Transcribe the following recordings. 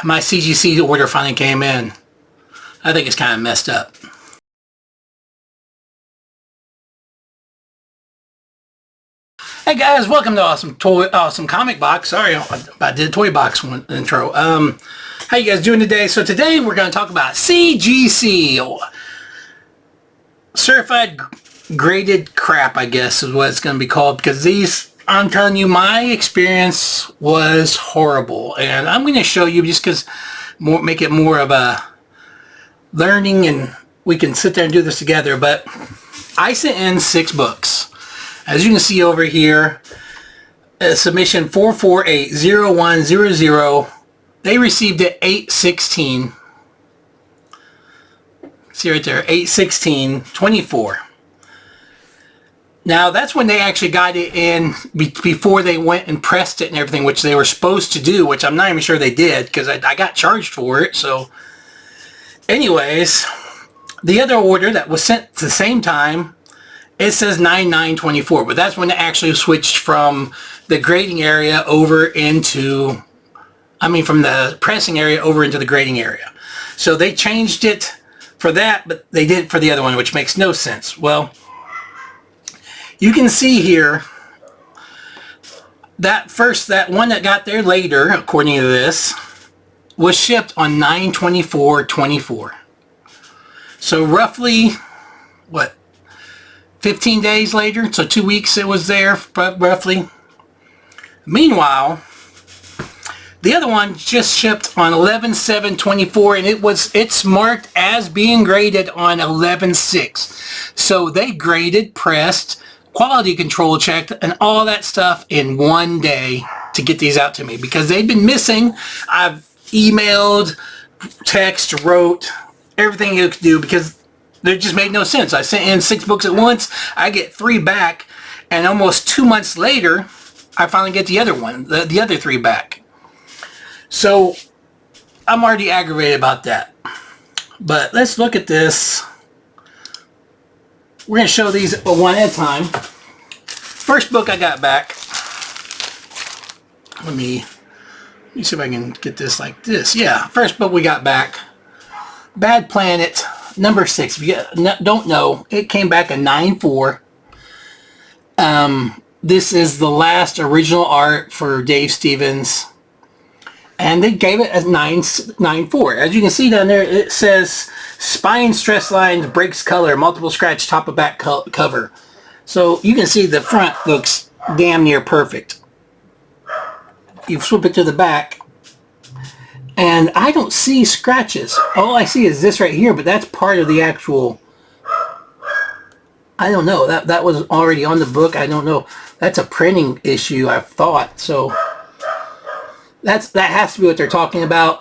my CGC order finally came in. I think it's kind of messed up. Hey guys, welcome to Awesome Comic Box. Sorry, I did a toy box one intro. How you guys doing today? So today we're going to talk about CGC, certified graded crap, I guess is what it's going to be called, because these, I'm telling you, my experience was horrible, and I'm going to show you just because make it more of a learning, and we can sit there and do this together. But I sent in 6 books. As you can see over here, submission 4480100. They received it 8/16. See right there, 8/16/24. Now that's when they actually got it in before they went and pressed it and everything, which they were supposed to do, which I'm not even sure they did because I got charged for it. So anyways, the other order that was sent at the same time, it says 9/9/24, but that's when it actually switched from the grading area over into, from the pressing area over into the grading area. So they changed it for that, but they didn't for the other one, which makes no sense. Well, you can see here that one that got there later, according to this, was shipped on 9/24/24. So roughly, what, 15 days later? So 2 weeks it was there, roughly. Meanwhile, the other one just shipped on 11/7/24, and it's marked as being graded on 11/6. So they graded, pressed, quality control checked, and all that stuff in one day to get these out to me because they've been missing. I've emailed, text, wrote, everything you could do because it just made no sense. I sent in 6 books at once. I get 3 back, and almost 2 months later, I finally get the other one, the other 3 back. So I'm already aggravated about that. But let's look at this. We're going to show these one at a time. First book I got back. Let me see if I can get this like this. Yeah, first book we got back. Bad Planet, number 6. If you don't know, it came back a 9/4. This is the last original art for Dave Stevens, and they gave it a 9/4. As you can see down there, it says spine stress lines, breaks color, multiple scratch, top of back cover. So you can see the front looks damn near perfect. You flip it to the back, and I don't see scratches. All I see is this right here, but that's part of the actual, I don't know, that was already on the book. I don't know. That's a printing issue, I've thought. So that has to be what they're talking about.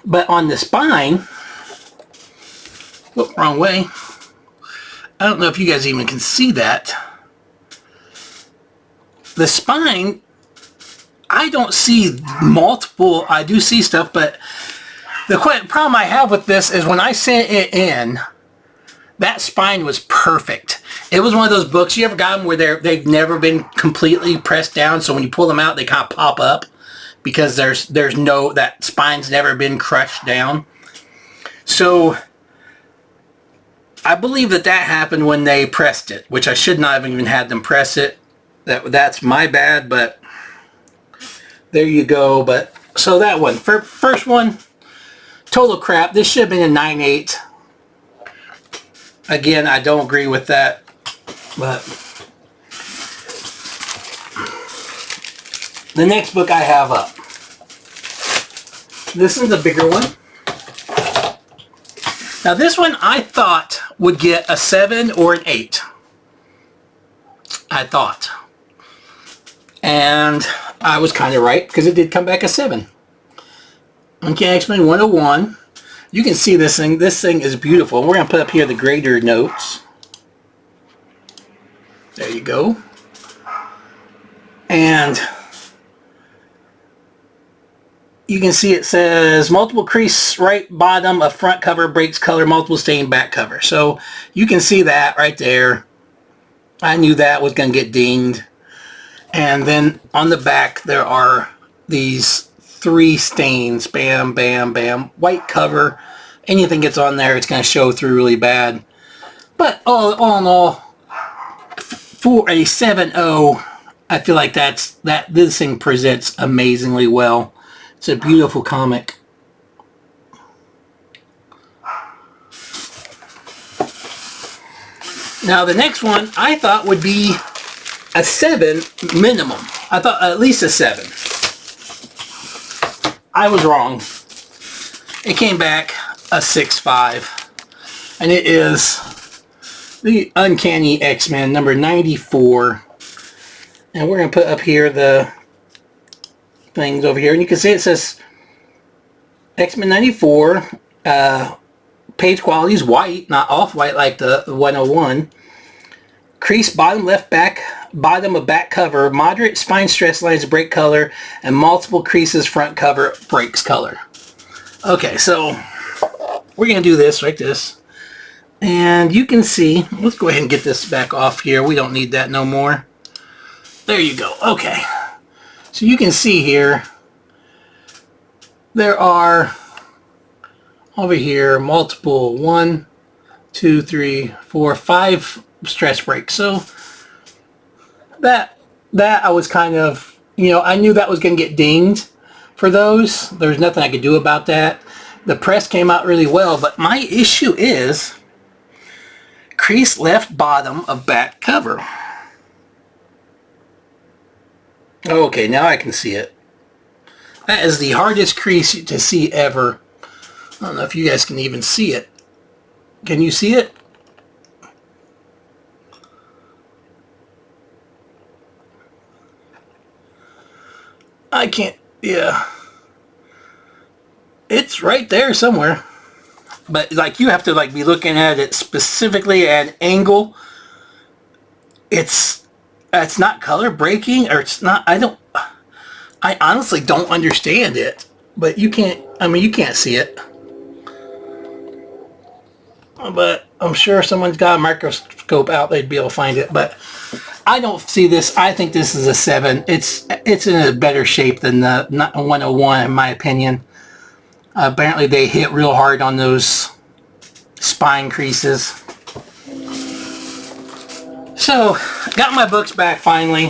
But on the spine, whoop, wrong way. I don't know if you guys even can see that. The spine, I don't see multiple. I do see stuff, but the problem I have with this is when I sent it in, that spine was perfect. It was one of those books, you ever got them where they've never been completely pressed down, so when you pull them out, they kind of pop up because there's no, that spine's never been crushed down. So I believe that happened when they pressed it, which I should not have even had them press it. That's my bad, but there you go. But so that one, first one, total crap. This should have been a 9/8. Again, I don't agree with that, but the next book I have up, this is the bigger one. Now this one I thought would get a 7 or an 8. I thought. And I was kind of right because it did come back a 7. Okay, X-Men 101. You can see this thing. This thing is beautiful. We're going to put up here the grader notes. There you go. And you can see it says multiple crease right bottom of front cover, breaks color, multiple stain back cover. So you can see that right there. I knew that was going to get dinged. And then on the back there are these 3 stains. Bam, bam, bam. White cover. Anything gets on there, it's going to show through really bad. But all in all, for a 7.0, I feel like this thing presents amazingly well. It's a beautiful comic. Now the next one I thought would be a 7 minimum. I thought at least a 7. I was wrong. It came back a 6.5. And it is the Uncanny X-Men number 94. And we're going to put up here the things over here. And you can see it says X-Men 94. Page quality is white, not off-white like the 101. Crease bottom left back, bottom of back cover, moderate spine stress lines break color, and multiple creases front cover breaks color. Okay, so we're going to do this like this. And you can see, let's go ahead and get this back off here. We don't need that no more. There you go. Okay. So you can see here, there are over here multiple 1, 2, 3, 4, 5 stress breaks. So that I was kind of, I knew that was going to get dinged for those. There's nothing I could do about that. The press came out really well, but my issue is crease left bottom of back cover. Okay, now I can see it. That is the hardest crease to see ever. I don't know if you guys can even see it. Can you see it? I can't, yeah. It's right there somewhere. But like you have to like be looking at it specifically at an angle. It's not color breaking, or it's not, I honestly don't understand it. But you can't, you can't see it. But I'm sure someone's got a microscope out, they'd be able to find it. But I don't see this. I think this is a 7. It's in a better shape than the 101 in my opinion. Apparently they hit real hard on those spine creases. So, got my books back finally.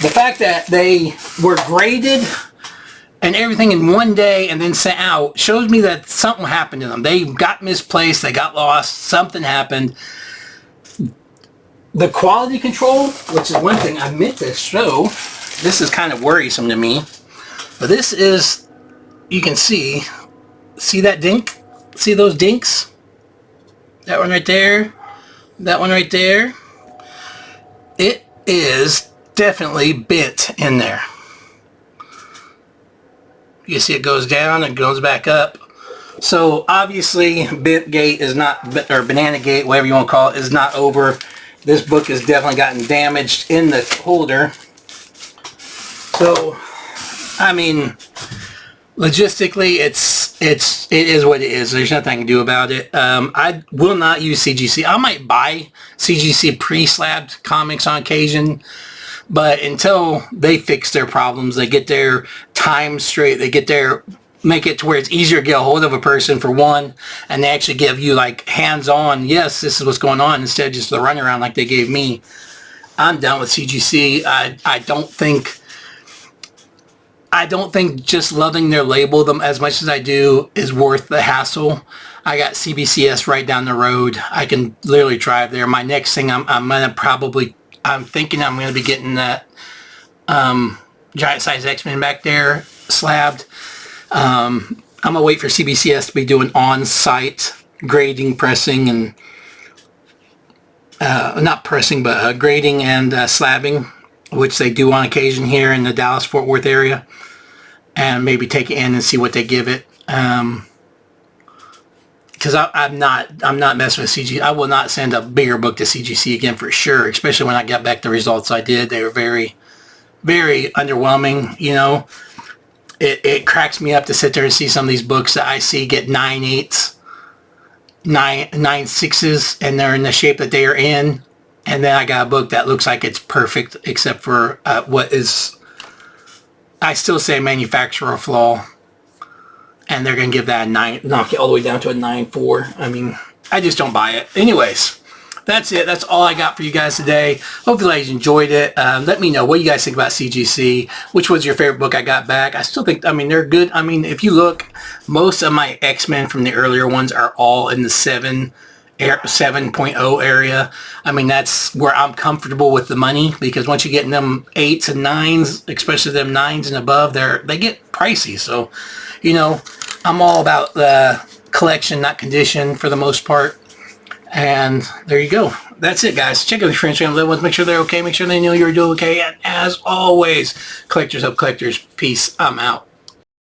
The fact that they were graded and everything in one day and then sent out shows me that something happened to them. They got misplaced, they got lost, something happened. The quality control, which is one thing I meant to show, this is kind of worrisome to me, but this is, you can see that dink? See those dinks? That one right there, that one right there. It is definitely bent in there. You see it goes down and goes back up. So obviously bent gate is not, or banana gate, whatever you want to call it, is not over. This book has definitely gotten damaged in the holder. So, logistically, it is what it is. There's nothing I can do about it. I will not use CGC. I might buy CGC pre-slabbed comics on occasion. But until they fix their problems, they get their time straight, make it to where it's easier to get a hold of a person for one, and they actually give you like hands-on, yes, this is what's going on, instead of just the runaround like they gave me. I'm done with CGC. I don't think just loving their label them as much as I do is worth the hassle. I got CBCS right down the road. I can literally drive there. My next thing I'm thinking I'm going to be getting that giant size X-Men back there slabbed. I'm going to wait for CBCS to be doing on-site grading, pressing, and not pressing, but grading and slabbing, which they do on occasion here in the Dallas-Fort Worth area, and maybe take it in and see what they give it. Because I'm not messing with CGC. I will not send a bigger book to CGC again for sure, especially when I got back the results I did. They were very, very underwhelming, It cracks me up to sit there and see some of these books that I see get 9.8s, 9.6s, and they're in the shape that they are in. And then I got a book that looks like it's perfect, except for what is I still say manufacturer flaw, and they're going to give that a 9, knock it all the way down to a 9.4. I mean, I just don't buy it. Anyways, that's it. That's all I got for you guys today. Hopefully you guys enjoyed it. Let me know what you guys think about CGC. Which was your favorite book I got back? I still think, I mean, they're good. I mean, if you look, most of my X-Men from the earlier ones are all in the 7.0 area. I mean, that's where I'm comfortable with the money, because once you get in them 8s and 9s, especially them 9s and above, they get pricey. So, you know, I'm all about the collection, not condition, for the most part. And there you go. That's it, guys. Check out your friends, family, loved ones. Make sure they're okay. Make sure they know you're doing okay. And as always, collectors help collectors. Peace. I'm out.